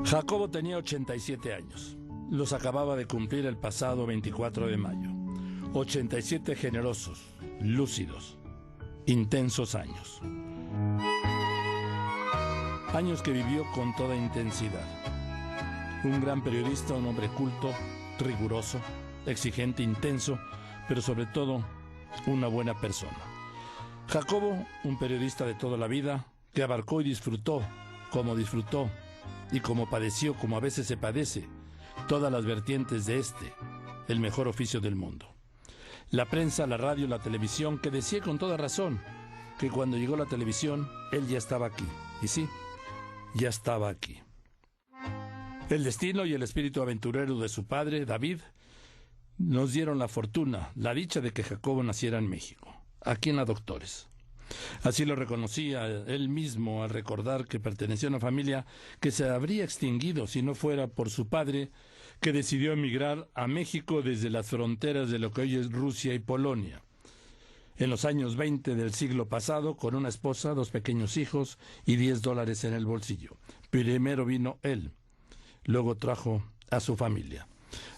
Jacobo tenía 87 años. Los acababa de cumplir el pasado 24 de mayo. 87 generosos, lúcidos, intensos años. Años que vivió con toda intensidad. Un gran periodista, un hombre culto, riguroso, exigente, intenso, pero sobre todo una buena persona. Jacobo, un periodista de toda la vida, que abarcó y disfrutó, como disfrutó, y como padeció, como a veces se padece, todas las vertientes de el mejor oficio del mundo. La prensa, la radio, la televisión, que decía con toda razón que cuando llegó la televisión, él ya estaba aquí. Y sí, ya estaba aquí. El destino y el espíritu aventurero de su padre, David, nos dieron la fortuna, la dicha de que Jacobo naciera en México, aquí en la Doctores. Así lo reconocía él mismo al recordar que pertenecía a una familia que se habría extinguido si no fuera por su padre, que decidió emigrar a México desde las fronteras de lo que hoy es Rusia y Polonia. En los años 20 del siglo pasado, con una esposa, 2 pequeños hijos y $10 en el bolsillo. Primero vino él, luego trajo a su familia.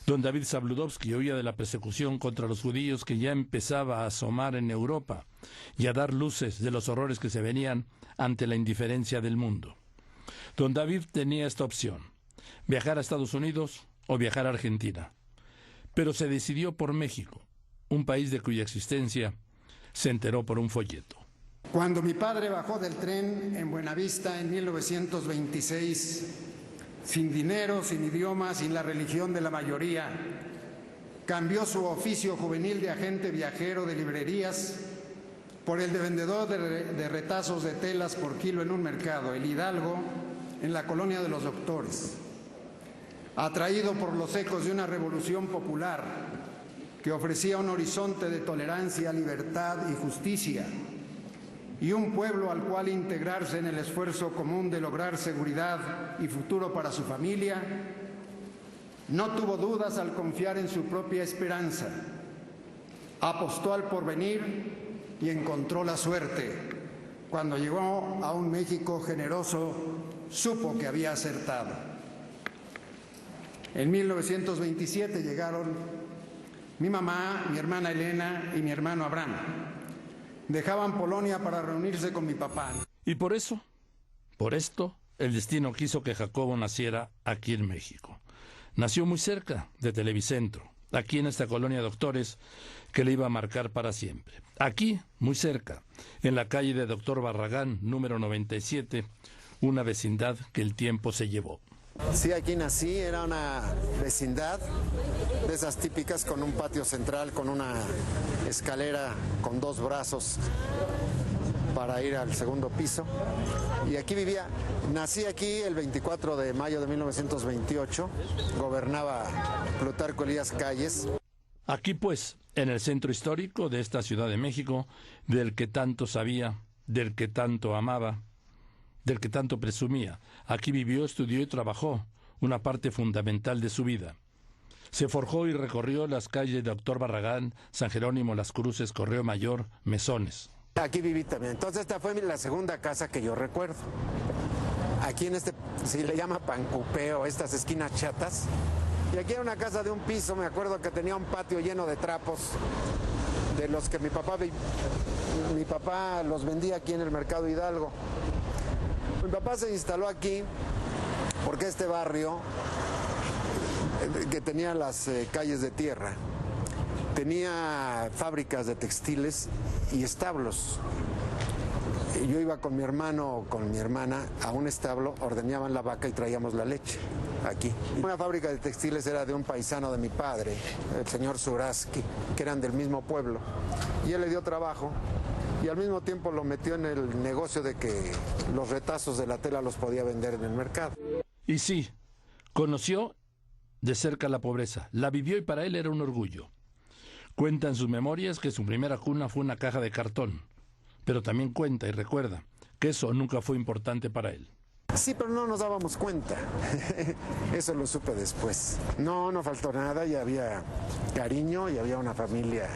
Don David Zabludovsky oía de la persecución contra los judíos que ya empezaba a asomar en Europa y a dar luces de los horrores que se venían ante la indiferencia del mundo. Don David tenía esta opción: viajar a Estados Unidos o viajar a Argentina. Pero se decidió por México, un país de cuya existencia se enteró por un folleto. Cuando mi padre bajó del tren en Buenavista en 1926, sin dinero, sin idioma, sin la religión de la mayoría, cambió su oficio juvenil de agente viajero de librerías por el de vendedor de retazos de telas por kilo en un mercado, el Hidalgo, en la colonia de los Doctores. Atraído por los ecos de una revolución popular que ofrecía un horizonte de tolerancia, libertad y justicia, y un pueblo al cual integrarse en el esfuerzo común de lograr seguridad y futuro para su familia, no tuvo dudas al confiar en su propia esperanza. Apostó al porvenir y encontró la suerte. Cuando llegó a un México generoso, supo que había acertado. En 1927 llegaron mi mamá, mi hermana Elena y mi hermano Abraham. Dejaban Polonia para reunirse con mi papá. Y por esto, el destino quiso que Jacobo naciera aquí en México. Nació muy cerca de Televicentro, aquí en esta colonia Doctores que le iba a marcar para siempre. Aquí, muy cerca, en la calle de Doctor Barragán, número 97, una vecindad que el tiempo se llevó. Sí, aquí nací, era una vecindad de esas típicas con un patio central, con una escalera con 2 brazos para ir al segundo piso. Y aquí vivía, nací aquí el 24 de mayo de 1928, gobernaba Plutarco Elías Calles. Aquí pues, en el centro histórico de esta Ciudad de México, del que tanto sabía, del que tanto amaba, del que tanto presumía. Aquí vivió, estudió y trabajó, una parte fundamental de su vida. Se forjó y recorrió las calles de Doctor Barragán, San Jerónimo, Las Cruces, Correo Mayor, Mesones. Aquí viví también. Entonces esta fue la segunda casa que yo recuerdo. Aquí en se le llama Pancupeo, estas esquinas chatas. Y aquí era una casa de un piso, me acuerdo que tenía un patio lleno de trapos, de los que mi papá los vendía aquí en el Mercado Hidalgo. Mi papá se instaló aquí porque este barrio, que tenía las calles de tierra, tenía fábricas de textiles y establos. Yo iba con mi hermano o con mi hermana a un establo, ordeñaban la vaca y traíamos la leche aquí. Una fábrica de textiles era de un paisano de mi padre, el señor Zuraski, que eran del mismo pueblo. Y él le dio trabajo y al mismo tiempo lo metió en el negocio de que los retazos de la tela los podía vender en el mercado. Y sí, conoció de cerca la pobreza, la vivió y para él era un orgullo. Cuenta en sus memorias que su primera cuna fue una caja de cartón, pero también cuenta y recuerda que eso nunca fue importante para él. Sí, pero no nos dábamos cuenta. Eso lo supe después. No faltó nada, ya había cariño, ya había una familia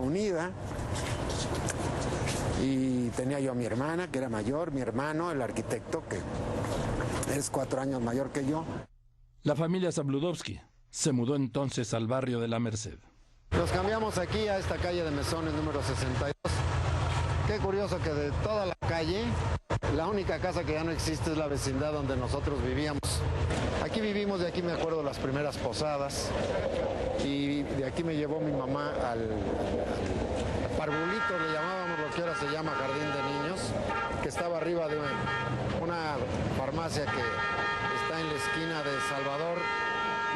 unida. Y tenía yo a mi hermana, que era mayor, mi hermano, el arquitecto, que es 4 años mayor que yo. La familia Zabludovsky se mudó entonces al barrio de La Merced. Nos cambiamos aquí a esta calle de Mesones número 62. Qué curioso que de toda la calle, la única casa que ya no existe es la vecindad donde nosotros vivíamos. Aquí vivimos, de aquí me acuerdo las primeras posadas, y de aquí me llevó mi mamá al Parbulito, le llamábamos, lo que ahora se llama Jardín de Niños, que estaba arriba de una farmacia que está en la esquina de Salvador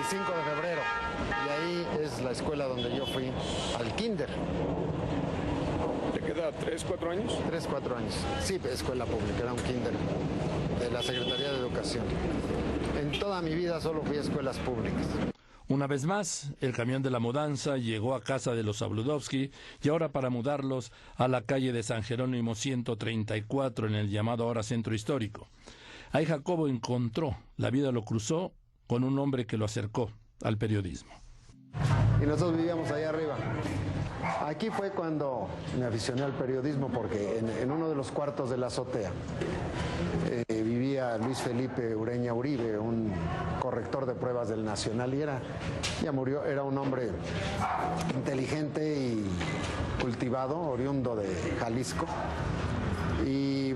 y 5 de febrero. Y ahí es la escuela donde yo fui al kinder. ¿Te queda 3, 4 años? 3, 4 años. Sí, escuela pública, era un kinder de la Secretaría de Educación. En toda mi vida solo fui a escuelas públicas. Una vez más, el camión de la mudanza llegó a casa de los Zabludovsky y ahora para mudarlos a la calle de San Jerónimo 134 en el llamado ahora Centro Histórico. Ahí Jacobo encontró, la vida lo cruzó con un hombre que lo acercó al periodismo. Y nosotros vivíamos allá arriba. Aquí fue cuando me aficioné al periodismo, porque en uno de los cuartos de la azotea vivía Luis Felipe Ureña Uribe, un corrector de pruebas del Nacional, y ya murió, era un hombre inteligente y cultivado, oriundo de Jalisco. Y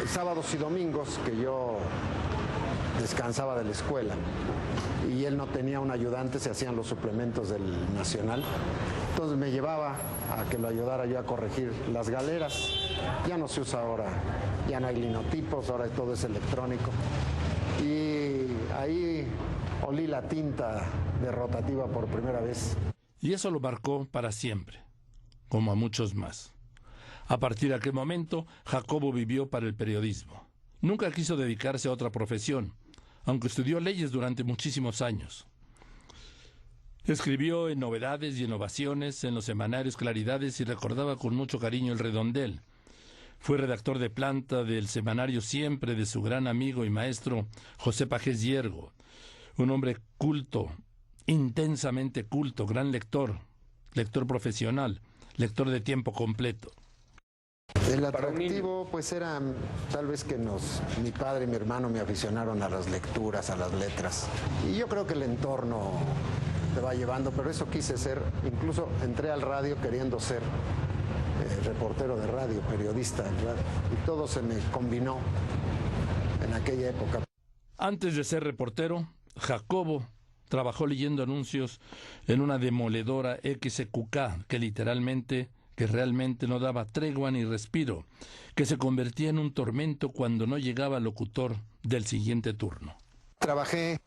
sábados y domingos, que yo descansaba de la escuela y él no tenía un ayudante, se hacían los suplementos del Nacional, entonces me llevaba a que lo ayudara yo a corregir las galeras. Ya no se usa ahora, ya no hay linotipos, ahora todo es electrónico, y ahí olí la tinta de rotativa por primera vez. Y eso lo marcó para siempre, como a muchos más. A partir de aquel momento, Jacobo vivió para el periodismo. Nunca quiso dedicarse a otra profesión, aunque estudió leyes durante muchísimos años. Escribió en Novedades y Innovaciones, en los semanarios Claridades, y recordaba con mucho cariño El Redondel. Fue redactor de planta del semanario Siempre de su gran amigo y maestro José Pajés Yergo. Un hombre culto, intensamente culto, gran lector, lector profesional, lector de tiempo completo. El atractivo pues era tal vez que mi padre y mi hermano me aficionaron a las lecturas, a las letras, y yo creo que el entorno te va llevando, pero eso quise ser. Incluso entré al radio queriendo ser reportero de radio, periodista en radio, y todo se me combinó en aquella época. Antes de ser reportero, Jacobo trabajó leyendo anuncios en una demoledora XQK que realmente no daba tregua ni respiro, que se convertía en un tormento cuando no llegaba el locutor del siguiente turno. Trabajé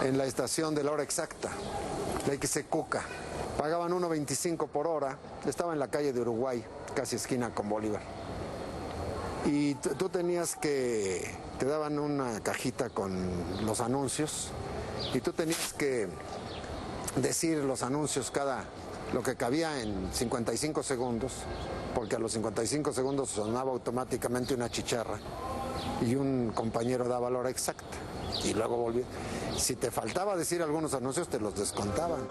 en la estación de la hora exacta, la XQK. Pagaban 1.25 por hora, estaba en la calle de Uruguay, casi esquina con Bolívar. Y tú tenías te daban una cajita con los anuncios, y tú tenías que decir los anuncios lo que cabía en 55 segundos, porque a los 55 segundos sonaba automáticamente una chicharra y un compañero daba la hora exacta y luego volvía. Si te faltaba decir algunos anuncios, te los descontaban.